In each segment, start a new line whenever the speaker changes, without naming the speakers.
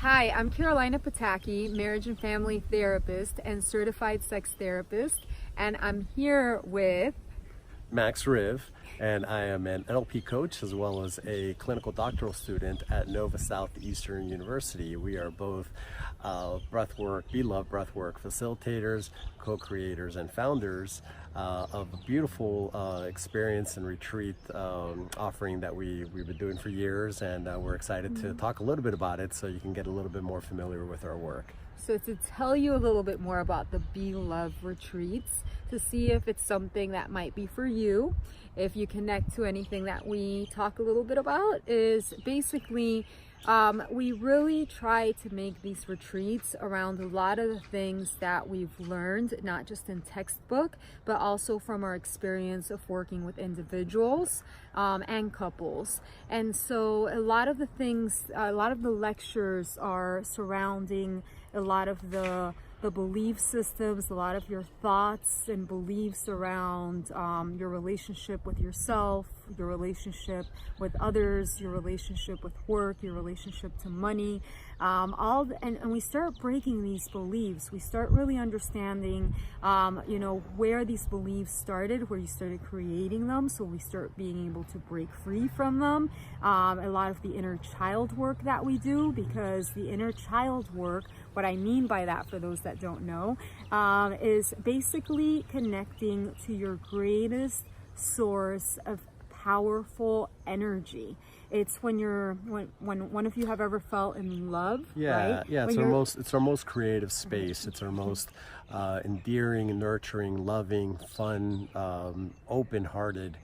Hi, I'm Carolina Pataki, marriage and family therapist and certified sex therapist, and I'm here with
Max Riv, and I am an NLP coach as well as a clinical doctoral student at Nova Southeastern University. We are both BeLOVE Breathwork facilitators, co-creators, and founders of a beautiful experience and retreat offering that we've been doing for years, and we're excited to talk a little bit about it so you can get a little bit more familiar with our work.
So to tell you a little bit more about the BeLOVE Retreats, to see if it's something that might be for you, if you connect to anything that we talk a little bit about, is basically we really try to make these retreats around a lot of the things that we've learned, not just in textbook, but also from our experience of working with individuals and couples. And so a lot of the things, a lot of the lectures are surrounding a lot of the belief systems, a lot of your thoughts and beliefs around your relationship with yourself, your relationship with others, your relationship with work, your relationship to money, and we start breaking these beliefs. We start really understanding, where these beliefs started, where you started creating them. So we start being able to break free from them. A lot of the inner child work that we do, because the inner child work, what I mean by that, for those that don't know, is basically connecting to your greatest source of powerful energy. It's when one of you have ever felt in love, right?
Yeah, it's our most creative space. It's our most endearing, nurturing, loving, fun, open-hearted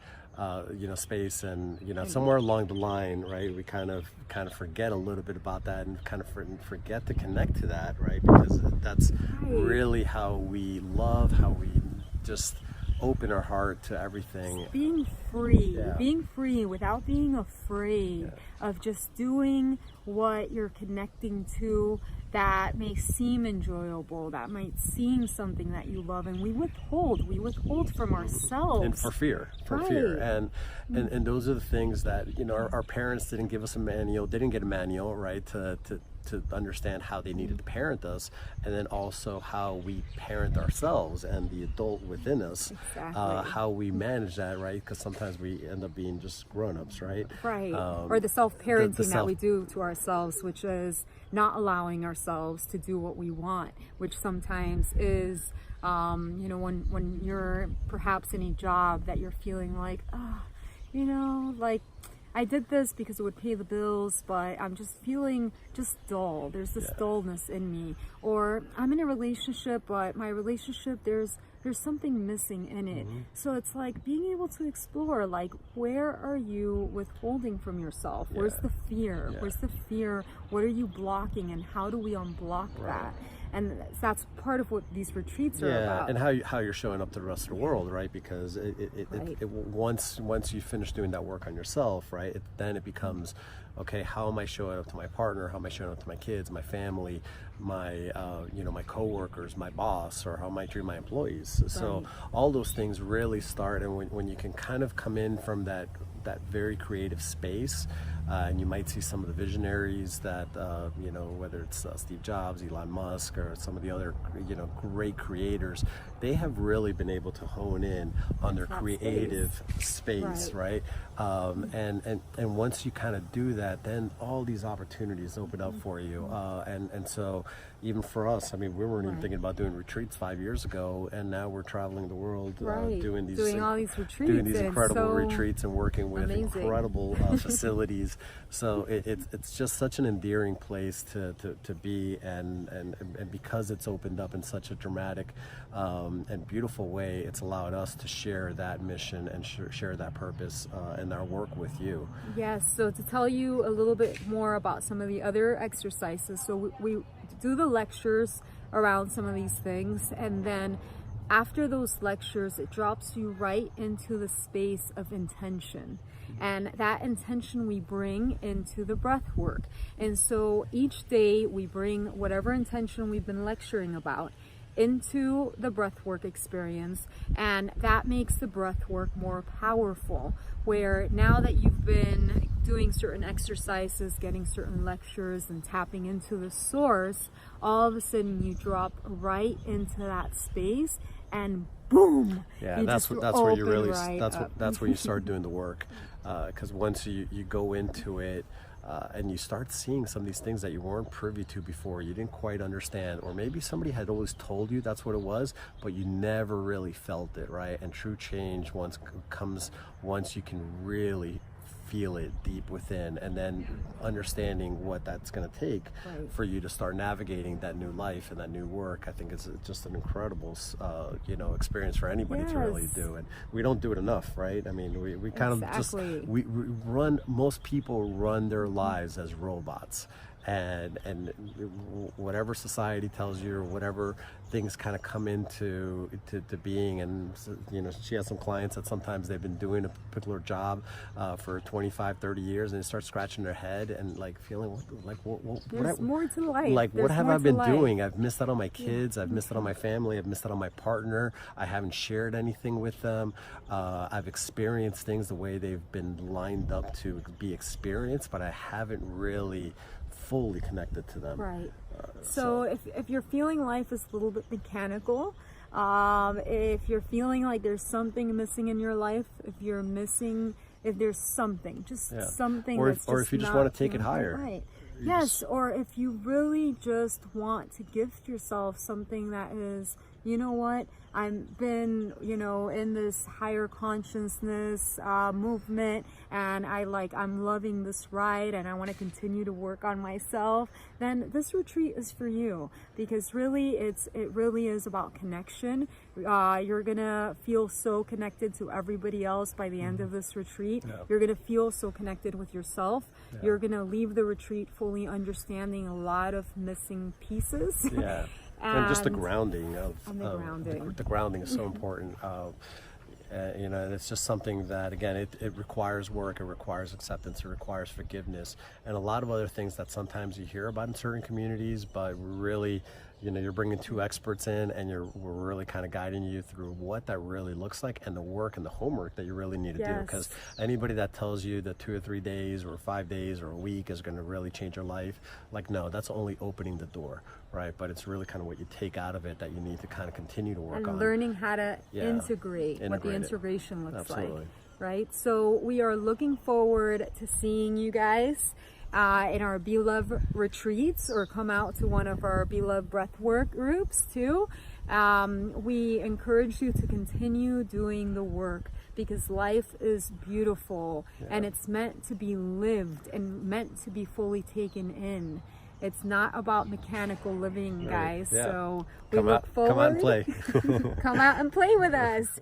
space. And somewhere along the line, right, we kind of forget a little bit about that and kind of forget to connect to that, right? Because that's really how we love, how we just open our heart to everything.
Being free without being afraid of just doing what you're connecting to that may seem enjoyable, that might seem something that you love, and we withhold from ourselves.
And for fear. And those are the things that, our parents didn't give us a manual, didn't get a manual, right, to understand how they needed to parent us, and then also how we parent ourselves and the adult within us.
Exactly.
How we manage that, right? Because sometimes we end up being just grown-ups, right?
Right. Or the self-parenting that we do to ourselves, which is not allowing ourselves to do what we want, which sometimes is, when you're perhaps in a job that you're feeling like, I did this because it would pay the bills, but I'm just feeling dull. There's this dullness in me. Or I'm in a relationship, but my relationship, there's something missing in it. So it's like being able to explore, like, where are you withholding from yourself? Where's the fear? Where's the fear? What are you blocking, and how do we unblock that? And that's part of what these retreats are about.
And how you're showing up to the rest of the world, right? Because once you finish doing that work on yourself, right, then it becomes, okay, how am I showing up to my partner? How am I showing up to my kids, my family, my my coworkers, my boss, or how am I treating my employees? So all those things really start, and when you can kind of come in from that very creative space, and you might see some of the visionaries that whether it's Steve Jobs, Elon Musk, or some of the other great creators, they have really been able to hone in on their creative space, right? And once you kind of do that, then all these opportunities open up for you, and so even for us, I mean, we weren't even thinking about doing retreats 5 years ago, and now we're traveling the world, doing
all these retreats,
doing these incredible retreats, and working with incredible facilities. So it's just such an endearing place to be, and because it's opened up in such a dramatic and beautiful way, it's allowed us to share that mission and share that purpose and our work with you.
Yes, so to tell you a little bit more about some of the other exercises, so we do the lectures around some of these things, and then after those lectures, it drops you right into the space of intention. And that intention we bring into the breath work. And so each day we bring whatever intention we've been lecturing about into the breathwork experience, and that makes the breathwork more powerful, where now that you've been doing certain exercises, getting certain lectures, and tapping into the source, all of a sudden you drop right into that space, and boom!
Yeah, that's where you really that's where you start doing the work, because once you go into it. And you start seeing some of these things that you weren't privy to before, you didn't quite understand, or maybe somebody had always told you that's what it was, but you never really felt it, right? And true change comes once you can really feel it deep within, and then understanding what that's going to take for you to start navigating that new life and that new work. I think it's just an incredible experience for anybody to really do, and we don't do it enough, right? I mean, we kind of just we run, most people run their lives as robots, and whatever society tells you, or whatever things kind of come into being. And she has some clients that sometimes they've been doing a particular job for 25-30 years, and they start scratching their head and like feeling
there's more to life.
Like, what have I been doing? I've missed out on my kids, I've missed out on my family, I've missed out on my partner, I haven't shared anything with them, I've experienced things the way they've been lined up to be experienced, but I haven't really fully connected to them.
Right. So if you're feeling life is a little bit mechanical, if you're feeling like there's something missing in your life, if there's something, something, or
if you just want to take it higher.
Right. Yes, or if you really just want to gift yourself something that is, you know what, I've been, in this higher consciousness movement, and I'm loving this ride, and I want to continue to work on myself, then this retreat is for you, because really it really is about connection. You're gonna feel so connected to everybody else by the end of this retreat. You're gonna feel so connected with yourself. You're gonna leave the retreat fully understanding a lot of missing pieces.
And just the grounding the grounding is so important. And it's just something that, again, it requires work, it requires acceptance, it requires forgiveness, and a lot of other things that sometimes you hear about in certain communities, but really, you're bringing two experts in, and we're really kind of guiding you through what that really looks like, and the work and the homework that you really need to do. Because anybody that tells you that 2 or 3 days or 5 days or a week is going to really change your life, no, that's only opening the door, right? But it's really kind of what you take out of it that you need to kind of continue to work on.
Learning how to integrate what the integration looks like, right? So we are looking forward to seeing you guys in our BeLOVE Retreats, or come out to one of our BeLOVE breathwork groups too. We encourage you to continue doing the work, because life is beautiful, and it's meant to be lived and meant to be fully taken in. It's not about mechanical living, guys. So we look forward.
Come out and play.
Come out and play with us.